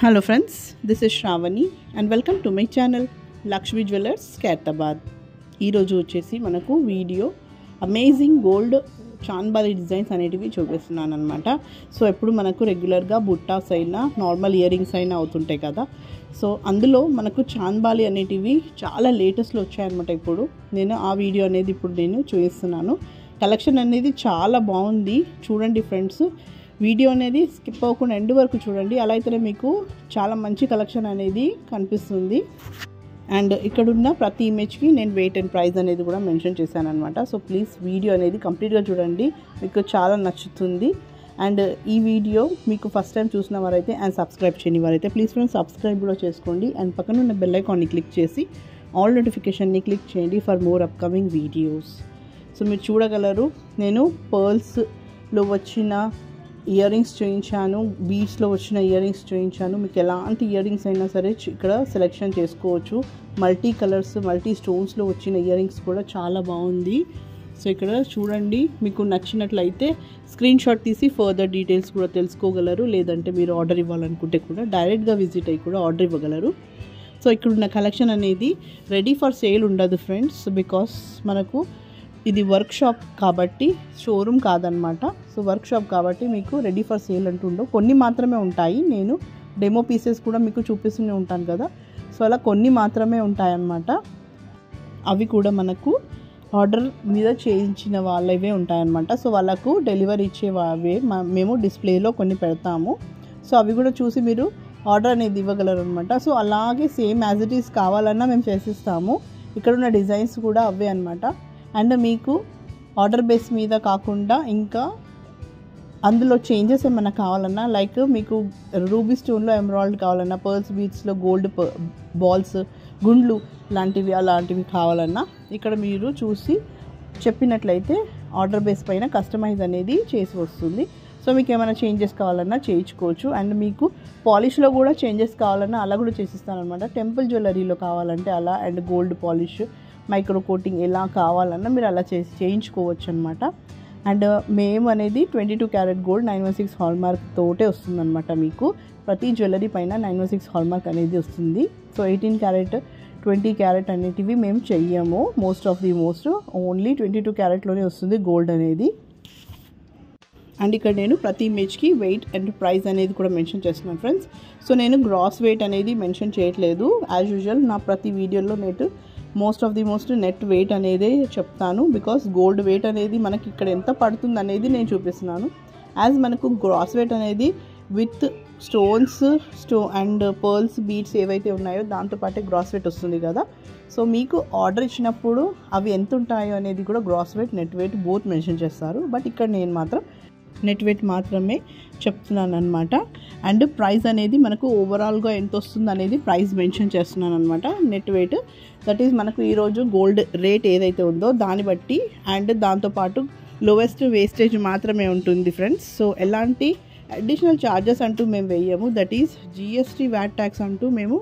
Hello friends, this is Shravani and welcome to my channel Lakshmi Jewellers Khairatabad. ఈ రోజు వచ్చేసి మనకు video amazing gold chandbali designs అనేటివి చూపిస్తున్నాను అన్నమాట. సో ఎప్పుడు మనకు రెగ్యులర్గా బుట్టాస్ అయినా నార్మల్ ఇయర్ రింగ్స్ అయినా అవుతుంటాయి కదా. సో అందులో మనకు చాన్బాలి అనేటివి చాలా లేటెస్ట్లో వచ్చాయన్నమాట. ఇప్పుడు నేను ఆ వీడియో అనేది ఇప్పుడు నేను చూపిస్తున్నాను. కలెక్షన్ అనేది చాలా బాగుంది, చూడండి ఫ్రెండ్స్. వీడియో అనేది స్కిప్ అవ్వకుండా ఎండ్ వరకు చూడండి, అలా అయితేనే మీకు చాలా మంచి కలెక్షన్ అనేది కనిపిస్తుంది. అండ్ ఇక్కడున్న ప్రతి ఇమేజ్కి నేను వెయిట్ అండ్ ప్రైస్ అనేది కూడా మెన్షన్ చేశాను అనమాట. సో ప్లీజ్ వీడియో అనేది కంప్లీట్గా చూడండి, మీకు చాలా నచ్చుతుంది. అండ్ ఈ వీడియో మీకు ఫస్ట్ టైం చూసిన వారైతే అండ్ సబ్స్క్రైబ్ చేయని వారైతే ప్లీజ్ ఫ్రెండ్స్ సబ్స్క్రైబ్ కూడా చేసుకోండి. అండ్ పక్కన ఉన్న బెల్ ఐకాన్ని క్లిక్ చేసి ఆల్ నోటిఫికేషన్ని క్లిక్ చేయండి for more upcoming videos. So మీరు చూడగలరు, నేను పర్ల్స్లో వచ్చిన ఇయర్ రింగ్స్ చూపించాను, బీడ్స్లో వచ్చిన ఇయర్ రింగ్స్ చూపించాను. మీకు ఎలాంటి ఇయర్ రింగ్స్ అయినా సరే ఇక్కడ సెలెక్షన్ చేసుకోవచ్చు. మల్టీ కలర్స్, మల్టీ స్టోన్స్లో వచ్చిన ఇయర్ రింగ్స్ కూడా చాలా బాగుంది. సో ఇక్కడ చూడండి, మీకు నచ్చినట్లయితే స్క్రీన్ షాట్ తీసి ఫర్దర్ డీటెయిల్స్ కూడా తెలుసుకోగలరు. లేదంటే మీరు ఆర్డర్ ఇవ్వాలనుకుంటే కూడా డైరెక్ట్గా విజిట్ అయ్యి కూడా ఆర్డర్ ఇవ్వగలరు. సో ఇక్కడ ఉన్న కలెక్షన్ అనేది రెడీ ఫర్ సేల్ ఉండదు ఫ్రెండ్స్, బికాస్ మనకు ఇది వర్క్ షాప్ కాబట్టి షోరూమ్ కాదనమాట. సో వర్క్ షాప్ కాబట్టి మీకు రెడీ ఫర్ సేల్ అంటుండవు, కొన్ని మాత్రమే ఉంటాయి. నేను డెమో పీసెస్ కూడా మీకు చూపిస్తూనే ఉంటాను కదా. సో అలా కొన్ని మాత్రమే ఉంటాయన్నమాట. అవి కూడా మనకు ఆర్డర్ మీద చేయించిన వాళ్ళవే ఉంటాయన్నమాట. సో వాళ్ళకు డెలివరీ ఇచ్చేవే మేము డిస్ప్లేలో కొన్ని పెడతాము. సో అవి కూడా చూసి మీరు ఆర్డర్ అనేది ఇవ్వగలరు అనమాట. సో అలాగే సేమ్ యాజ్ ఇట్ ఈస్ కావాలన్నా మేము చేసిస్తాము. ఇక్కడ ఉన్న డిజైన్స్ కూడా అవే అనమాట. అండ్ మీకు ఆర్డర్ బేస్ మీద కాకుండా ఇంకా అందులో చేంజెస్ ఏమైనా కావాలన్నా, లైక్ మీకు రూబీ స్టోన్లో ఎమరాల్డ్ కావాలన్నా, పర్ల్స్ బీడ్స్లో గోల్డ్ బాల్స్, గుండ్లు అలాంటివి కావాలన్నా ఇక్కడ మీరు చూసి చెప్పినట్లయితే ఆర్డర్ బేస్ పైన కస్టమైజ్ అనేది చేసి వస్తుంది. సో మీకు ఏమైనా చేంజెస్ కావాలన్నా చేయించుకోవచ్చు. అండ్ మీకు పాలిష్లో కూడా చేంజెస్ కావాలన్నా అలా కూడా చేసిస్తాను అనమాట. టెంపుల్ జ్యువెలరీలో కావాలంటే అలా, and gold polish, micro coating ఎలా కావాలన్నా మీరు అలా చేయించుకోవచ్చు అనమాట. అండ్ మేము అనేది 22 క్యారెట్ గోల్డ్ 916 హాల్మార్క్ తోటే వస్తుందన్నమాట. మీకు ప్రతి జ్యువెలరీ పైన 916 హాల్మార్క్ అనేది వస్తుంది. సో 18 క్యారెట్ 20 క్యారెట్ అనేటివి మేము చెయ్యము. మోస్ట్ ఓన్లీ 22 క్యారెట్లోనే వస్తుంది గోల్డ్ అనేది. అండ్ ఇక్కడ నేను ప్రతి ఇమేజ్కి వెయిట్ అండ్ ప్రైస్ అనేది కూడా మెన్షన్ చేస్తున్నాను ఫ్రెండ్స్. సో నేను గ్రాస్ వెయిట్ అనేది మెన్షన్ చేయట్లేదు. యాజ్ యూజువల్ నా ప్రతి వీడియోలో మోస్ట్ నెట్ వెయిట్ అనేది చెప్తాను. బికాస్ గోల్డ్ వెయిట్ అనేది మనకి ఇక్కడ ఎంత పడుతుంది అనేది నేను చూపిస్తున్నాను. యాజ్ మనకు గ్రాస్ వెయిట్ అనేది with stones and pearls beads ఏవైతే ఉన్నాయో దాంతోపాటే గ్రాస్ వెయిట్ వస్తుంది కదా. సో మీకు ఆర్డర్ ఇచ్చినప్పుడు అవి ఎంత ఉంటాయో అనేది కూడా gross weight, net weight both mention చేస్తారు. బట్ ఇక్కడ నేను మాత్రం నెట్ వెయిట్ మాత్రమే చెప్తున్నాను అనమాట. అండ్ ప్రైస్ అనేది మనకు ఓవరాల్గా ఎంత వస్తుంది అనేది ప్రైస్ మెన్షన్ చేస్తున్నాను అనమాట. నెట్ వెయిట్ దట్ ఈజ్ మనకు ఈరోజు గోల్డ్ రేట్ ఏదైతే ఉందో దాన్ని బట్టి, అండ్ దాంతోపాటు లోవెస్ట్ వేస్టేజ్ మాత్రమే ఉంటుంది ఫ్రెండ్స్. సో ఎలాంటి అడిషనల్ ఛార్జెస్ అంటూ మేము వేయము. That is GST VAT tax అంటూ మేము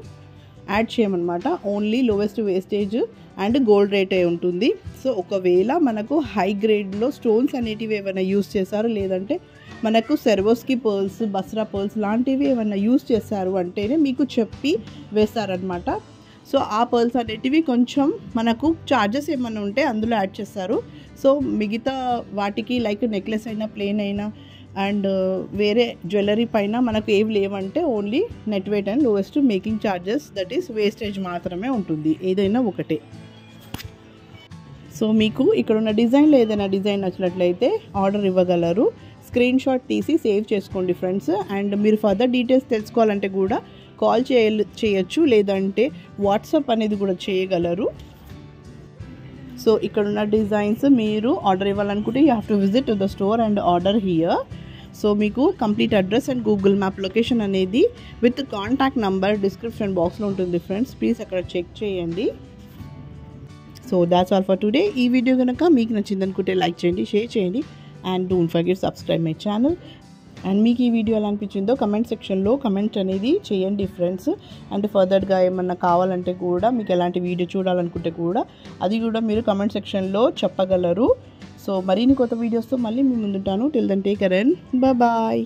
యాడ్ చేయమన్నమాట. Only lowest wastage and gold రేటే ఉంటుంది. సో ఒకవేళ మనకు హై గ్రేడ్లో స్టోన్స్ అనేటివి ఏమైనా యూస్ చేశారు, లేదంటే మనకు సెర్వోస్కి పర్ల్స్, బస్రా పర్ల్స్ లాంటివి ఏమైనా యూస్ చేశారు అంటేనే మీకు చెప్పి వేస్తారనమాట. సో ఆ పర్ల్స్ అనేటివి కొంచెం మనకు ఛార్జెస్ ఏమైనా ఉంటే అందులో యాడ్ చేస్తారు. సో మిగతా వాటికి లైక్ నెక్లెస్ అయినా, ప్లేన్ అయినా అండ్ వేరే జ్యువెలరీ పైన మనకు ఏవి లేవంటే only net weight and lowest making charges, that is wastage మాత్రమే ఉంటుంది, ఏదైనా ఒకటే. సో మీకు ఇక్కడ ఉన్న డిజైన్లో ఏదైనా డిజైన్ నచ్చినట్లయితే ఆర్డర్ ఇవ్వగలరు. స్క్రీన్ షాట్ తీసి సేవ్ చేసుకోండి ఫ్రెండ్స్. అండ్ మీరు ఫర్దర్ డీటెయిల్స్ తెలుసుకోవాలంటే కూడా కాల్ చేయొచ్చు, లేదంటే వాట్సాప్ అనేది కూడా చేయగలరు. సో ఇక్కడ ఉన్న డిజైన్స్ మీరు ఆర్డర్ ఇవ్వాలనుకుంటే you have to visit the store and order here. So మీకు complete address and Google map location అనేది విత్ కాంటాక్ట్ నంబర్ డిస్క్రిప్షన్ బాక్స్లో ఉంటుంది ఫ్రెండ్స్, ప్లీజ్ అక్కడ చెక్ చేయండి. So that's all for today. ఈ వీడియో కనుక మీకు నచ్చింది అనుకుంటే లైక్ చేయండి, షేర్ చేయండి, and don't forget subscribe my channel. And మీకు ఈ వీడియో ఎలా అనిపించిందో కమెంట్ సెక్షన్లో కమెంట్ అనేది చేయండి ఫ్రెండ్స్. అండ్ ఫర్దర్గా ఏమన్నా కావాలంటే కూడా, మీకు ఎలాంటి వీడియో చూడాలనుకుంటే కూడా అది కూడా మీరు కమెంట్ సెక్షన్లో చెప్పగలరు. సో మరిన్ని కొత్త వీడియోస్తో మళ్ళీ మీ ముందుంటాను. Till then take care and bye.